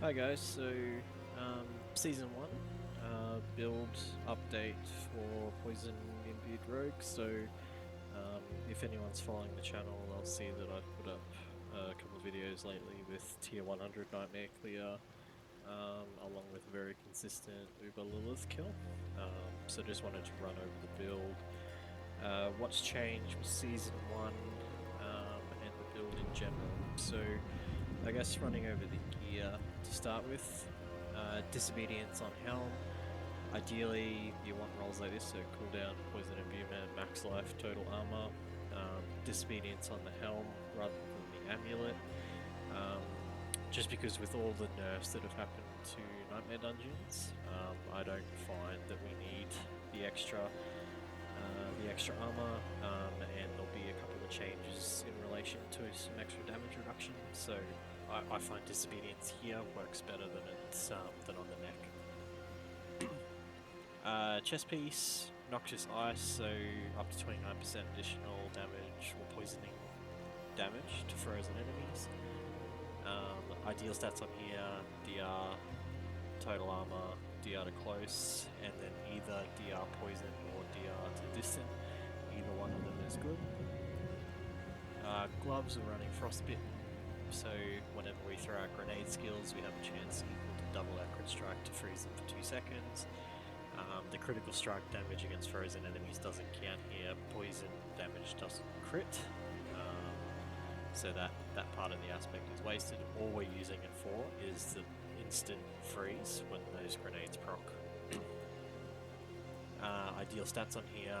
Hi guys, so Season 1 build update for Poison Imbued Rogue. So if anyone's following the channel, they'll see that I've put up a couple of videos lately with tier 100 Nightmare clear, along with very consistent Uber Lilith kill. So just wanted to run over the build. What's changed with Season 1 and the build in general. So I guess running over the gear to start with, Disobedience on Helm. Ideally you want rolls like this, so cooldown, poison imbuement, max life, total armor. Disobedience on the helm rather than the amulet. Just because with all the nerfs that have happened to Nightmare Dungeons, I don't find that we need the extra armor, and there'll be a couple of changes in relation to some extra damage reduction. So I find Disobedience here works better than it's than on the neck. Chest piece, Noxious Ice, so up to 29% additional damage or poisoning damage to frozen enemies. Ideal stats on here: DR, total armor, DR to close, and then either DR poison or DR to distant. Either one of them is good. Gloves are running frostbitten, so whenever we throw out grenade skills, we have a chance equal to double our crit strike to freeze them for 2 seconds. The critical strike damage against frozen enemies doesn't count here. Poison damage doesn't crit, so that part of the aspect is wasted. All we're using it for is the instant freeze when those grenades proc. Ideal stats on here: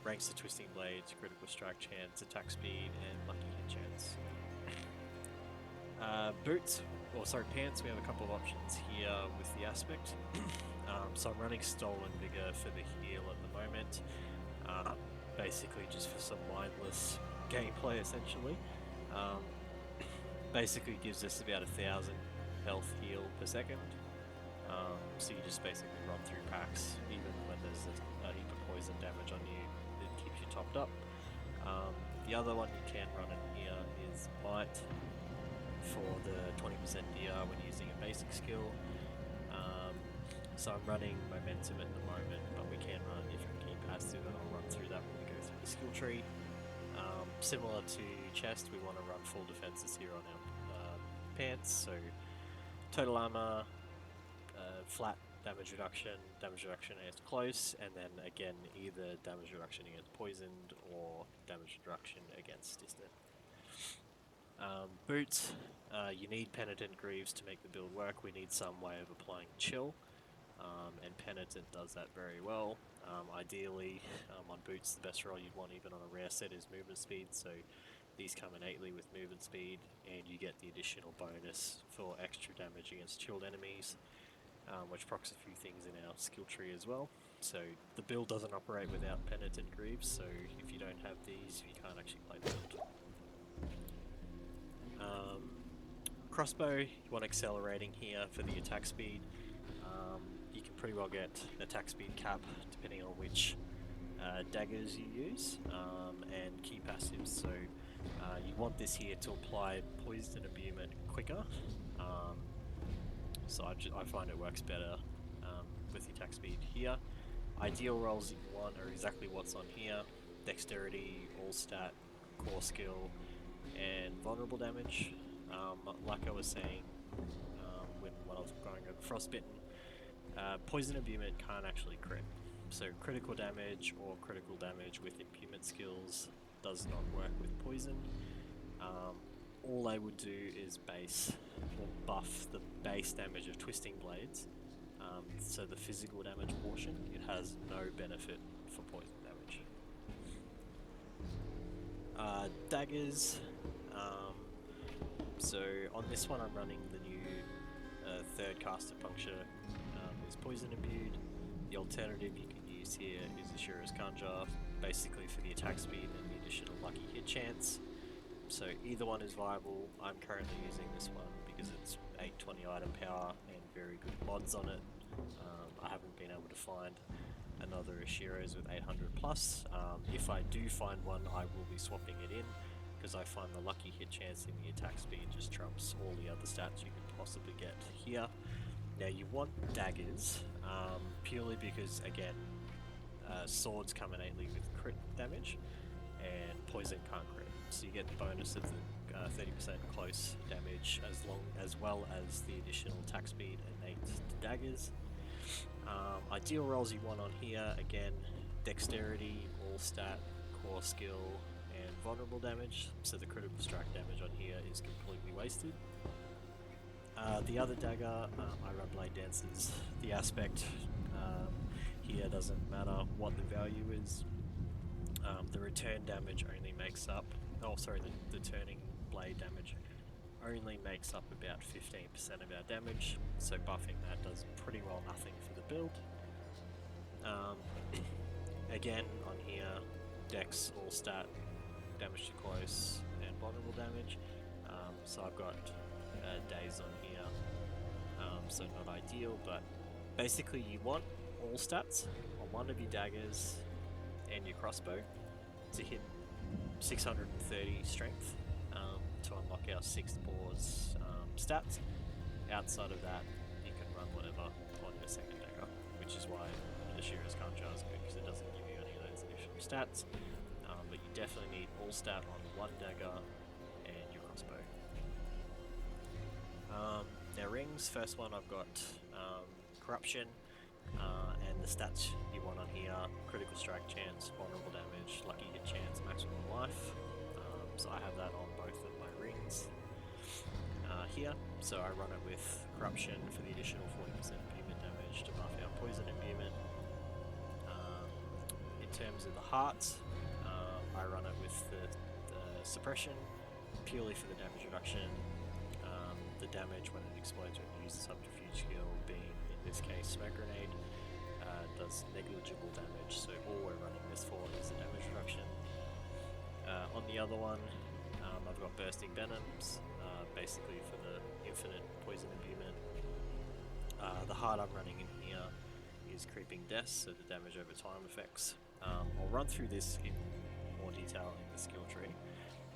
ranks to twisting blades, critical strike chance, attack speed, and lucky hit chance. Pants, we have a couple of options here with the aspect. So I'm running Stolen Vigor for the heal at the moment, basically just for some mindless gameplay essentially. Basically gives us about 1,000 health heal per second, so you just basically run through packs even when there's a heap of poison damage on you. It keeps you topped up. The other one you can run in here is Might for the 20% DR when using a basic skill. So I'm running Momentum at the moment, but we can run if you keep passive, and I'll run through that when we go through the skill tree. Similar to chest, we want to run full defenses here on our pants, so total armor, flat damage reduction against close, and then again either damage reduction against poisoned or damage reduction against distant. Boots, you need Penitent Greaves to make the build work. We need some way of applying chill, and Penitent does that very well. Ideally, on boots, the best roll you'd want even on a rare set is movement speed, so these come innately with movement speed, and you get the additional bonus for extra damage against chilled enemies, which procs a few things in our skill tree as well. So the build doesn't operate without Penitent Greaves, so if you don't have these, you can't actually play the build. Crossbow, you want accelerating here for the attack speed. You can pretty well get an attack speed cap depending on which daggers you use, and key passives. So you want this here to apply poison imbuement quicker. So I find it works better with the attack speed here. Ideal rolls that you want are exactly what's on here: dexterity, all stat, core skill, and vulnerable damage. Like I was saying when I was going over frostbitten, poison imbuement can't actually crit. So critical damage or critical damage with imbuement skills does not work with poison. All they would do is base or buff the base damage of twisting blades. So the physical damage portion, it has no benefit for poison damage. Daggers. So on this one I'm running the new third caster puncture, is poison imbued. The alternative you can use here is Ashura's Conjure, basically for the attack speed and the additional lucky hit chance. So either one is viable. I'm currently using this one because it's 820 item power and very good mods on it. I haven't been able to find another Ashiro's with 800 plus. If I do find one, I will be swapping it in, because I find the lucky hit chance in the attack speed just trumps all the other stats you can possibly get here. Now you want daggers, purely because, again, swords come innately with crit damage, and poison can't crit. So you get the bonus of the 30% close damage as well as the additional attack speed innate to daggers. Ideal rolls you want on here, again, dexterity, all stat, core skill, and vulnerable damage. So the critical strike damage on here is completely wasted. The other dagger, I run Blade Dances. The aspect here doesn't matter what the value is. The return damage only makes up, the turning blade damage only makes up about 15% of our damage, so buffing that does pretty well nothing for the build. Again, on here, dex, all stat, damage to close, and vulnerable damage. So I've got days on here, so not ideal, but basically you want all stats on one of your daggers and your crossbow to hit 630 strength to unlock our 6th Boar's stats. Outside of that, you can run whatever on your second dagger, which is why Ashira's Concha is good, because it doesn't give you any of those additional stats. But you definitely need all stat on one dagger and your crossbow. Now rings, first one I've got corruption, and the stats you want on here: critical strike chance, vulnerable damage, lucky hit chance, maximum life. So I have that on both of my rings here. So I run it with corruption for the additional 40% imbuement damage to buff our poison imbuement. In terms of the hearts, I run it with the suppression purely for the damage reduction. The damage when it explodes when you use the subterfuge skill, being in this case Smoke Grenade, does negligible damage, so all we're running this for is the damage reduction. On the other one, I've got Bursting Venoms, basically for the infinite poison imbuement. The heart I'm running in here is Creeping Death, so the damage over time effects. I'll run through this in more detail in the skill tree,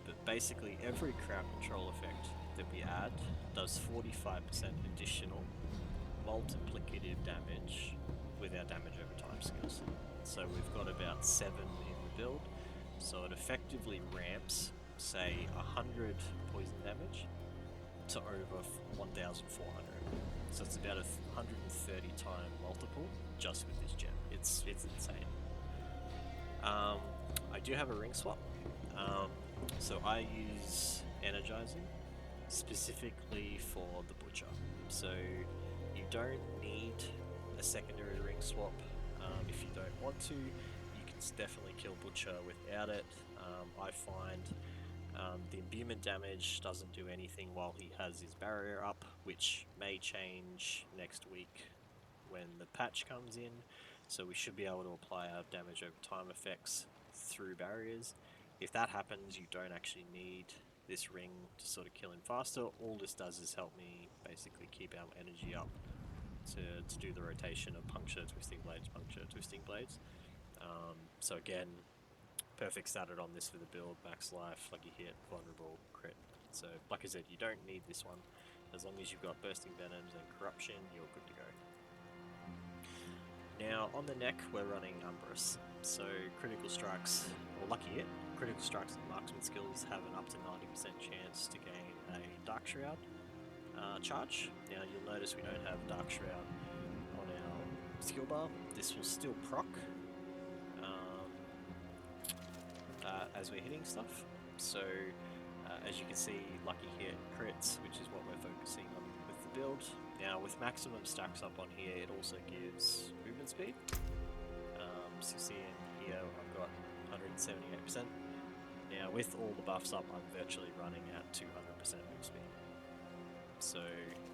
but basically every crowd control effect that we add does 45% additional multiplicative damage with our damage over time skills. So we've got about 7 in the build, so it effectively ramps, say, 100 poison damage to over 1,400. So it's about a 130 time multiple just with this gem. It's insane. I do have a ring swap. So I use Energizing specifically for the Butcher. So you don't need a secondary ring swap if you don't want to. You can definitely kill Butcher without it. I find the imbuement damage doesn't do anything while he has his barrier up, which may change next week when the patch comes in. So we should be able to apply our damage over time effects through barriers. If that happens, you don't actually need this ring to sort of kill him faster. All this does is help me basically keep our energy up to do the rotation of puncture, twisting blades, puncture, twisting blades. So again, perfect started on this for the build: max life, lucky hit, vulnerable, crit. So like I said, you don't need this one. As long as you've got Bursting Venoms and Corruption, you're good to go. Now on the neck, we're running Umbrus. So critical strikes, or lucky hit, critical strikes and marksman skills have an up to 90% chance to gain a Dark Shroud charge. Now you'll notice we don't have Dark Shroud on our skill bar. This will still proc as we're hitting stuff. So as you can see, lucky hit, crits, which is what we're focusing on with the build. Now with maximum stacks up on here, it also gives movement speed. So you see in here I've got 178%. Now with all the buffs up, I'm virtually running at 200% move speed. So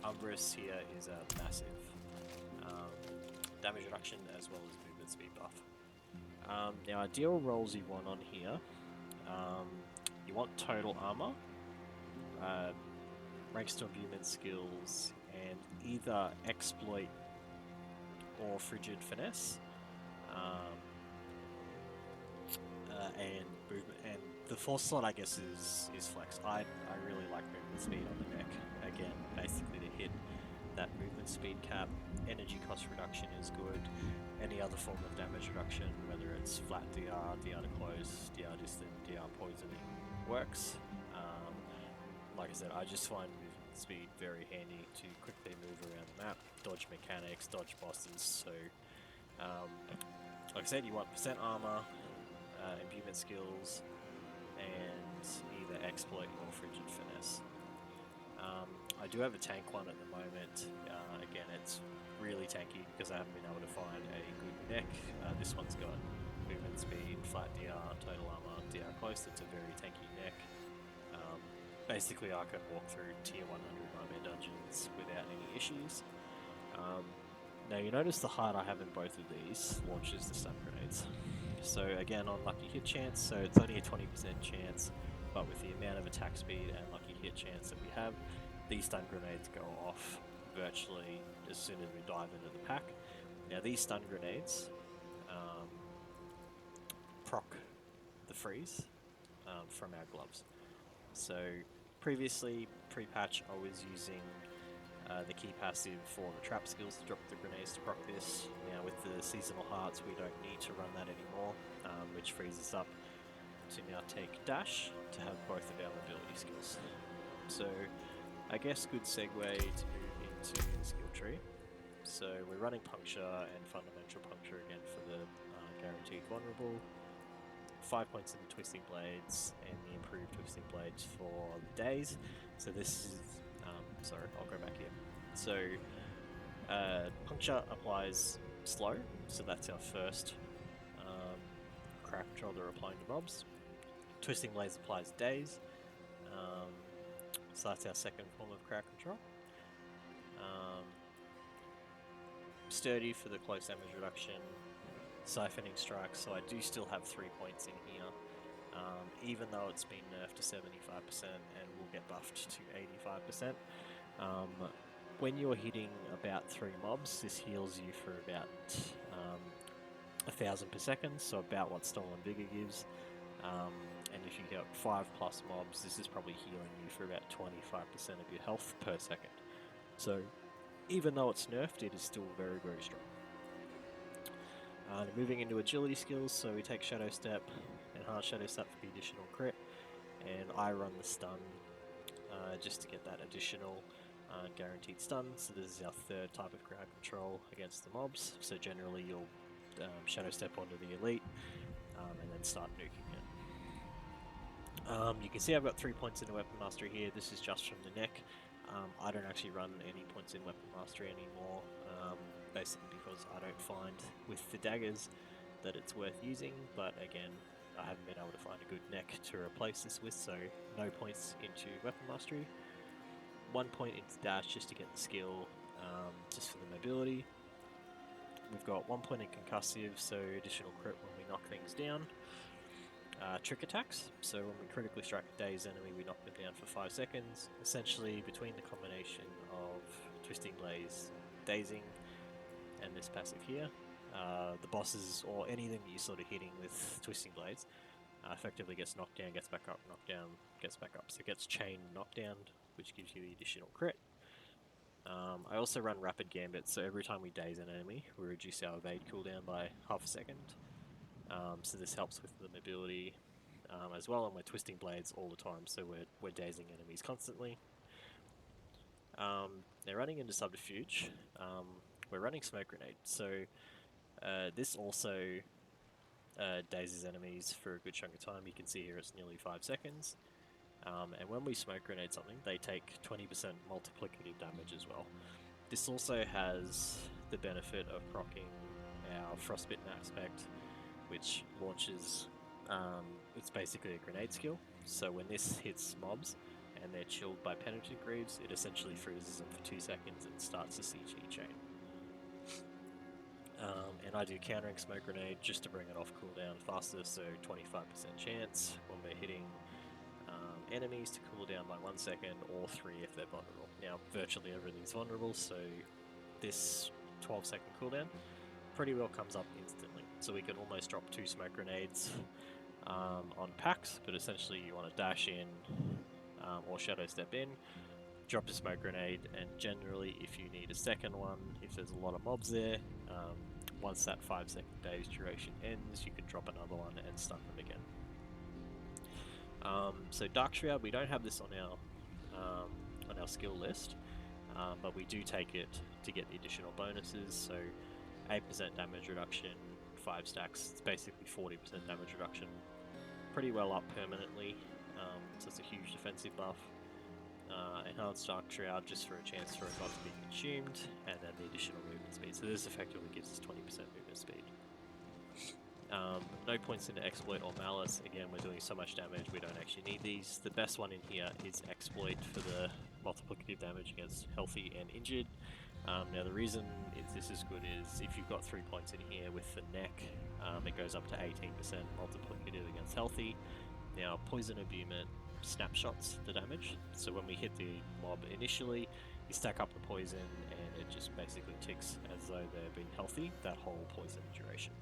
Umbrus here is a massive damage reduction as well as movement speed buff. Now ideal rolls you want on here, you want total armor, ranks to imbuement skills, and either exploit or frigid finesse. And movement, and the fourth slot I guess is flex. I really like movement speed on the neck, again basically to hit that movement speed cap. Energy cost reduction is good. Any other form of damage reduction, whether it's flat DR, DR to close, DR distant, DR poisoning, works. Like I said, I just find movement speed very handy to quickly move around the map, dodge mechanics, dodge bosses. So, like I said, you want percent armor, imbuement skills, and either exploit or frigid finesse. I do have a tank one at the moment. Again, it's really tanky because I haven't been able to find a good neck. This one's got movement speed, flat DR, total armor, DR close. It's a very tanky neck. Basically, I can walk through tier 100 nightmare dungeons without any issues. Now you notice the height I have in both of these launches the stun grenades. So again, on lucky hit chance, so it's only a 20% chance, but with the amount of attack speed and lucky hit chance that we have, these stun grenades go off virtually as soon as we dive into the pack. Now these stun grenades proc the freeze from our gloves. So previously, pre-patch, I was using the key passive for the trap skills to drop the grenades to proc this. Now with the seasonal hearts, we don't need to run that anymore, which frees us up to now take dash to have both of our mobility skills. So I guess good segue to move into the skill tree. So we're running puncture and fundamental puncture again for the guaranteed vulnerable. 5 points in the twisting blades and the improved twisting blades for the days. So this is sorry, I'll go back here. So puncture applies slow, so that's our first crowd control that we're applying to mobs. Twisting blades applies days, so that's our second form of crowd control. Sturdy for the close damage reduction. Siphoning strikes, so I do still have 3 points in here, even though it's been nerfed to 75% and will get buffed to 85%. When you're hitting about 3 mobs, this heals you for about 1,000 per second, so about what Stolen Vigor gives. And if you get 5+ mobs, this is probably healing you for about 25% of your health per second. So even though it's nerfed, it is still very, very strong. Moving into agility skills, so we take Shadow Step, Enhanced Shadow Step for the additional crit, and I run the stun just to get that additional guaranteed stun. So this is our third type of crowd control against the mobs. So generally you'll Shadow Step onto the elite and then start nuking it. You can see I've got 3 points in the Weapon Mastery here. This is just from the neck. I don't actually run any points in Weapon Mastery anymore. Basically because I don't find with the daggers that it's worth using, but again, I haven't been able to find a good neck to replace this with, so no points into Weapon Mastery. 1 point into dash just to get the skill, just for the mobility. We've got 1 point in concussive, so additional crit when we knock things down. Trick attacks, so when we critically strike a dazed enemy, we knock them down for 5 seconds. Essentially, between the combination of Twisting Blaze, dazing, and this passive here, the bosses or anything that you're sort of hitting with Twisting Blades effectively gets knocked down, gets back up, knocked down, gets back up. So it gets chain knockdown, which gives you the additional crit. I also run Rapid Gambit, so every time we daze an enemy, we reduce our evade cooldown by half a second. So this helps with the mobility as well, and we're Twisting Blades all the time, so we're dazing enemies constantly. Now running into Subterfuge, we're running Smoke Grenade, so this also dazes enemies for a good chunk of time. You can see here it's nearly 5 seconds. And when we Smoke Grenade something, they take 20% multiplicative damage as well. This also has the benefit of proccing our Frostbitten aspect, which launches, it's basically a grenade skill. So when this hits mobs and they're chilled by Penitent Greaves, it essentially freezes them for 2 seconds and starts a CG chain. And I do countering Smoke Grenade just to bring it off cooldown faster, so 25% chance when we're hitting enemies to cool down by 1 second, or 3 if they're vulnerable. Now, virtually everything's vulnerable, so this 12-second cooldown pretty well comes up instantly. So we can almost drop 2 Smoke Grenades on packs, but essentially you want to dash in or Shadow Step in, drop a smoke grenade, and generally if you need a second one, if there's a lot of mobs there, once that 5-second daze duration ends, you can drop another one and stun them again. So Dark Shroud, we don't have this on our skill list, but we do take it to get the additional bonuses. So 8% damage reduction, 5 stacks. It's basically 40% damage reduction. Pretty well up permanently, so it's a huge defensive buff. Enhanced Dark Shroud just for a chance for it not to be consumed, and then the additional movement speed. So this effectively gives us 20% movement speed. No points into Exploit or Malice. Again, we're doing so much damage, we don't actually need these. The best one in here is Exploit for the multiplicative damage against healthy and injured. Now the reason this is good is if you've got 3 points in here with the neck, it goes up to 18% multiplicative against healthy. Now Poison Imbuement snapshots the damage, so when we hit the mob initially, you stack up the poison and it just basically ticks as though they've been healthy that whole poison duration.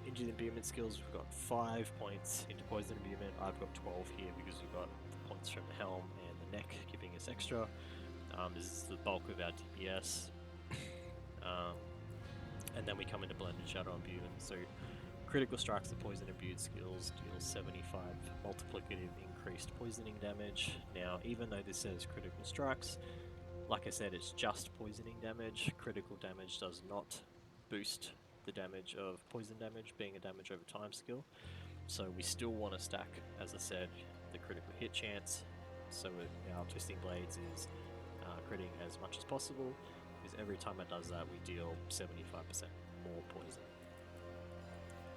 Into the imbuement skills, we've got 5 points into poison imbuement. I've got 12 here because we've got points from the helm and the neck giving us extra. This is the bulk of our DPS. And then we come into blended shadow imbuement. So critical strikes, the poison imbued skills deal 75 multiplicative increased poisoning damage. Now, even though this says critical strikes, like I said, it's just poisoning damage. Critical damage does not boost the damage of poison damage, being a damage over time skill. So we still want to stack, as I said, the critical hit chance. So our Twisting Blades is critting as much as possible, because every time it does that, we deal 75% more poison.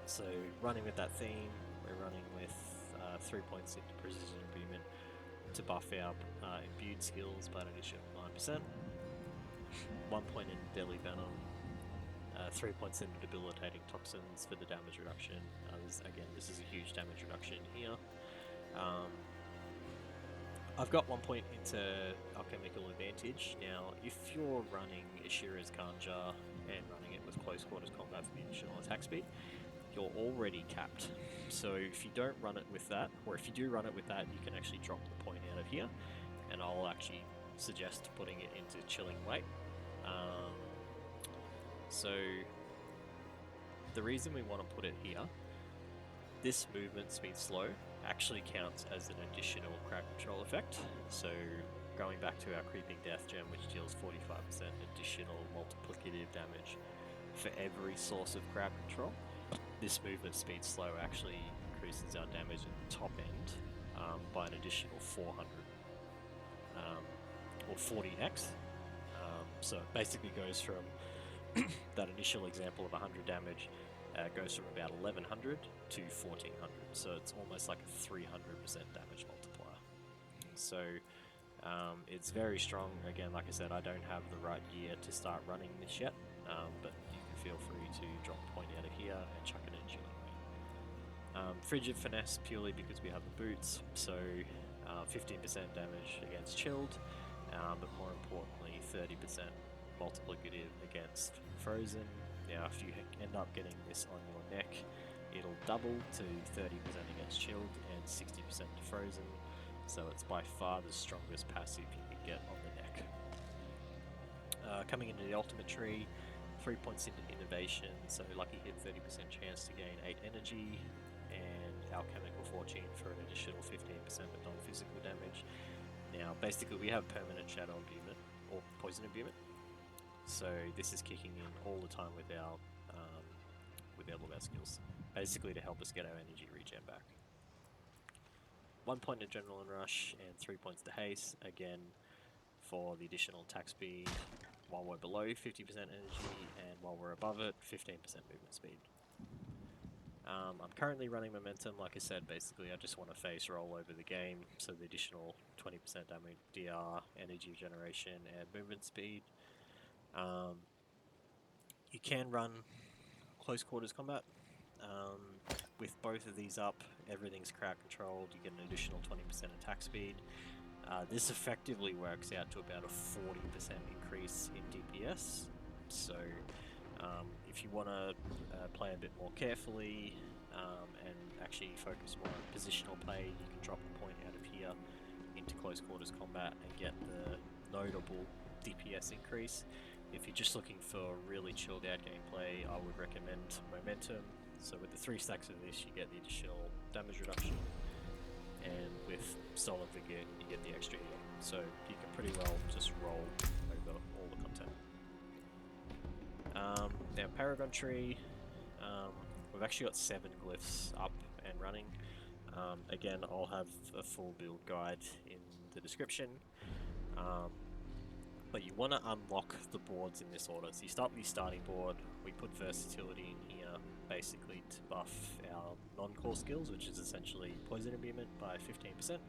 So running with that theme, we're running with 3 points into Precision Imbuement to buff our imbued skills by an additional 9%. 1 point in Deadly Venom. 3 points into Debilitating Toxins for the damage reduction. This is a huge damage reduction here. I've got 1 point into Alchemical Advantage. Now, if you're running Ashira's Kanja and running it with close quarters combat for the additional attack speed, you're already capped. So if you don't run it with that, or if you do run it with that, you can actually drop the point out of here, and I'll actually suggest putting it into Chilling Weight. So the reason we want to put it here, this movement speed slow actually counts as an additional crowd control effect. So going back to our Creeping Death gem, which deals 45% additional multiplicative damage for every source of crowd control, this movement speed slow actually increases our damage at the top end by an additional 400 or 40x. So it basically goes from that initial example of 100 damage, goes from about 1100 to 1400. So it's almost like a 300% damage multiplier. So it's very strong. Again, like I said, I don't have the right gear to start running this yet, but you can feel free to drop a point out of here and chuck it in Chilling Weight. Frigid Finesse purely because we have the boots, so 15% damage against chilled, but more importantly 30% multiplicative against frozen. Now if you end up getting this on your neck, it'll double to 30% against chilled and 60% to frozen, so it's by far the strongest passive you can get on the neck. Coming into the ultimate tree, 3 points into innovation, so lucky hit 30% chance to gain 8 energy, and alchemical fortune for an additional 15% of non-physical damage. Now basically we have permanent shadow imbuement or poison imbuement, so this is kicking in all the time with all of our skills, basically to help us get our energy regen back. 1 point in Adrenaline Rush and 3 points to haste, again for the additional attack speed while we're below 50% energy, and while we're above it, 15% movement speed. I'm currently running Momentum. Like I said, basically I just want to face roll over the game, so the additional 20% damage, DR, energy generation, and movement speed. You can run close quarters combat. With both of these up, everything's crowd controlled, you get an additional 20% attack speed. This effectively works out to about a 40% increase in DPS, so if you want to play a bit more carefully and actually focus more on positional play, you can drop a point out of here into close quarters combat and get the notable DPS increase. If you're just looking for really chilled out gameplay, I would recommend Momentum. So with the 3 stacks of this, you get the additional damage reduction, and with Solid Vigor, you get the extra heal. So you can pretty well just roll over all the content. Now Paragon Tree, we've actually got 7 glyphs up and running. Again, I'll have a full build guide in the description. But you want to unlock the boards in this order. So you start with your starting board. We put versatility in here basically to buff our non-core skills, which is essentially poison imbuement by 15%.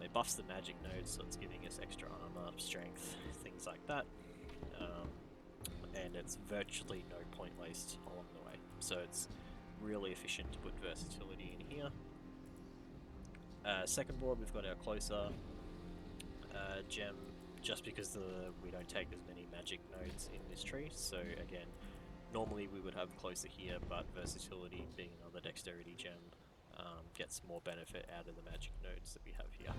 It buffs the magic nodes, so it's giving us extra armor, strength, things like that. And it's virtually no point waste along the way. So it's really efficient to put versatility in here. Second board, we've got our closer gem, just because we don't take as many magic nodes in this tree. So again, normally we would have closer here, but versatility being another dexterity gem gets more benefit out of the magic nodes that we have here.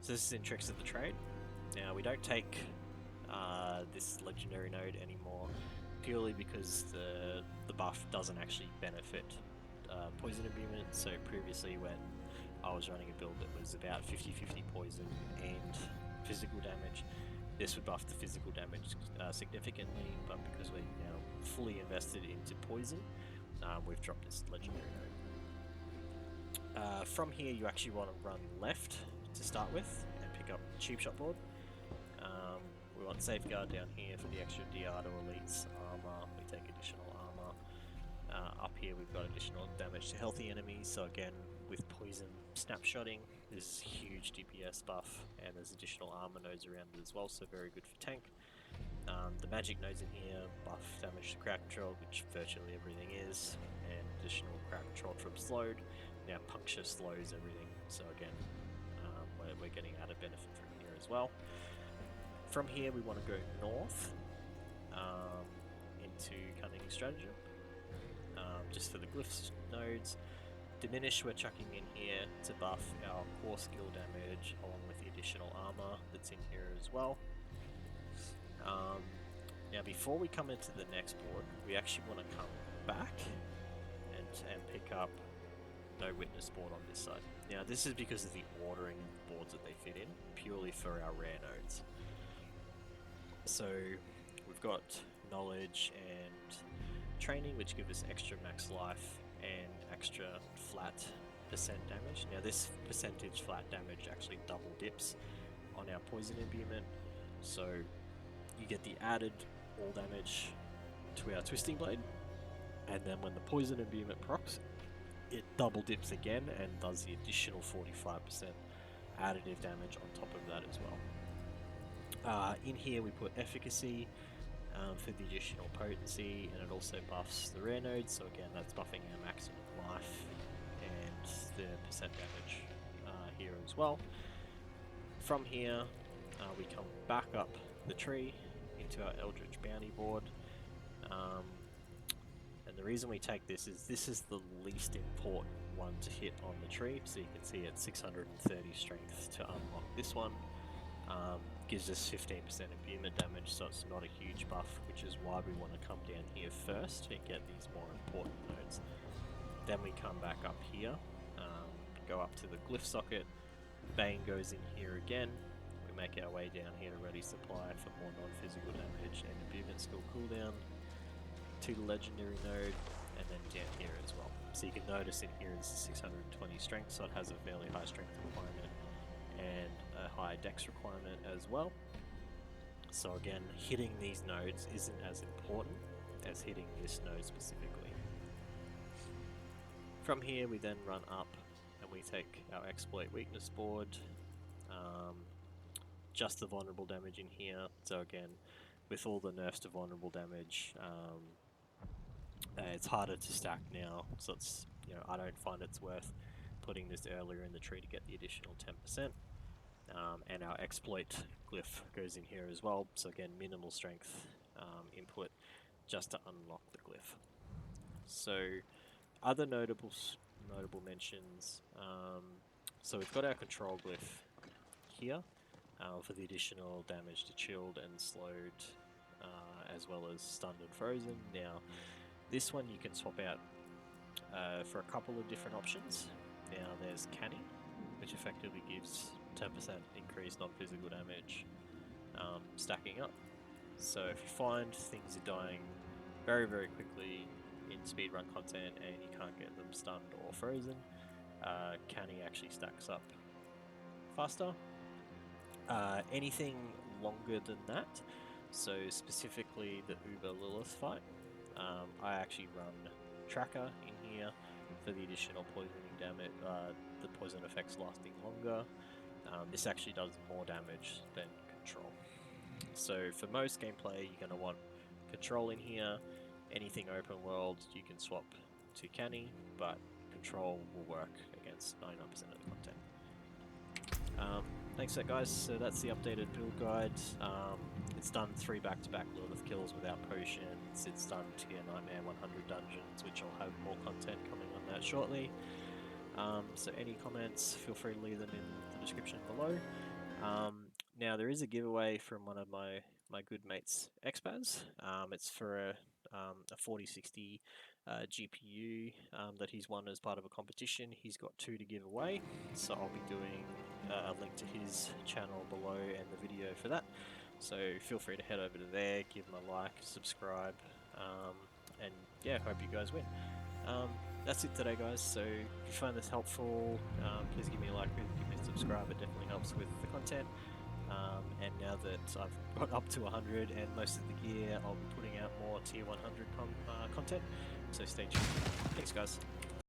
So this is in Tricks of the Trade. Now we don't take this legendary node anymore, purely because the buff doesn't actually benefit poison imbuement. So previously, when I was running a build that was about 50-50 poison and physical damage, this would buff the physical damage significantly, but because we're now fully invested into poison, we've dropped this legendary node. From here, you actually want to run left to start with and pick up Cheap Shot board. We want Safeguard down here for the extra DR to elites armor. We take additional armor. Up here we've got additional damage to healthy enemies, so again with poison snapshotting, there's huge DPS buff, and there's additional armor nodes around it as well, so very good for tank. The magic nodes in here buff damage to crack control, which virtually everything is, and additional crack control from slowed. Now puncture slows everything, so again we're getting added benefit from here as well. From here we want to go north into Cunning Stratagem, just for the glyphs nodes. Diminish we're chucking in here to buff our core skill damage along with the additional armor that's in here as well. Now before we come into the next board, we actually want to come back and pick up No Witness board on this side. Now this is because of the ordering boards that they fit in, purely for our rare nodes. So we've got knowledge and training, which give us extra max life and extra flat percent damage. Now this percentage flat damage actually double dips on our poison imbuement, so you get the added all damage to our twisting blade, and then when the poison imbuement procs, it double dips again and does the additional 45% additive damage on top of that as well. In here we put efficacy for the additional potency, and it also buffs the rare nodes, so again that's buffing our maximum life and the percent damage here as well. From here we come back up the tree into our Eldritch Bounty board, and the reason we take this is the least important one to hit on the tree, so you can see it's 630 strength to unlock this one. Gives us 15% imbuement damage, so it's not a huge buff, which is why we want to come down here first and get these more important nodes. Then we come back up here, go up to the glyph socket, Bane goes in here again, we make our way down here to ready supply for more non-physical damage and imbuement skill cooldown, to the legendary node, and then down here as well. So you can notice in here is 620 strength, so it has a fairly high strength requirement and a high dex requirement as well. So again, hitting these nodes isn't as important as hitting this node specifically. From here we then run up and we take our exploit weakness board, just the vulnerable damage in here. So again, with all the nerfs to vulnerable damage, it's harder to stack now, so it's, I don't find it's worth putting this earlier in the tree to get the additional 10%. And our exploit glyph goes in here as well, so again minimal strength input just to unlock the glyph. So other notable notable mentions. So we've got our control glyph here for the additional damage to chilled and slowed, as well as stunned and frozen. Now, this one you can swap out for a couple of different options. Now, there's Canny, which effectively gives 10% increased non-physical damage stacking up. So if you find things are dying very, very quickly in speedrun content and you can't get them stunned or frozen, Canny actually stacks up faster. Anything longer than that, so specifically the Uber Lilith fight, I actually run Tracker in here for the additional poisoning damage, the poison effects lasting longer. This actually does more damage than Control. So for most gameplay, you're going to want Control in here. Anything open world, you can swap to Canny, but Control will work against 99% of the content. Thanks for that, guys. So that's the updated build guide. It's done 3 back-to-back Lilith kills without potions. It's done Tier Nightmare 100 dungeons, which I'll have more content coming on that shortly. So any comments, feel free to leave them in the description below. Now there is a giveaway from one of my good mates, Expazz. It's for a 4060 GPU that he's won as part of a competition. He's got 2 to give away, so I'll be doing a link to his channel below and the video for that. So feel free to head over to there, give him a like, subscribe, and yeah, hope you guys win. That's it today, guys. So if you find this helpful, please give me a like, give me a subscribe. It definitely helps with the content. And now that I've got up to 100 and most of the gear, I'll be putting out more tier 100 content. So stay tuned. Thanks, guys.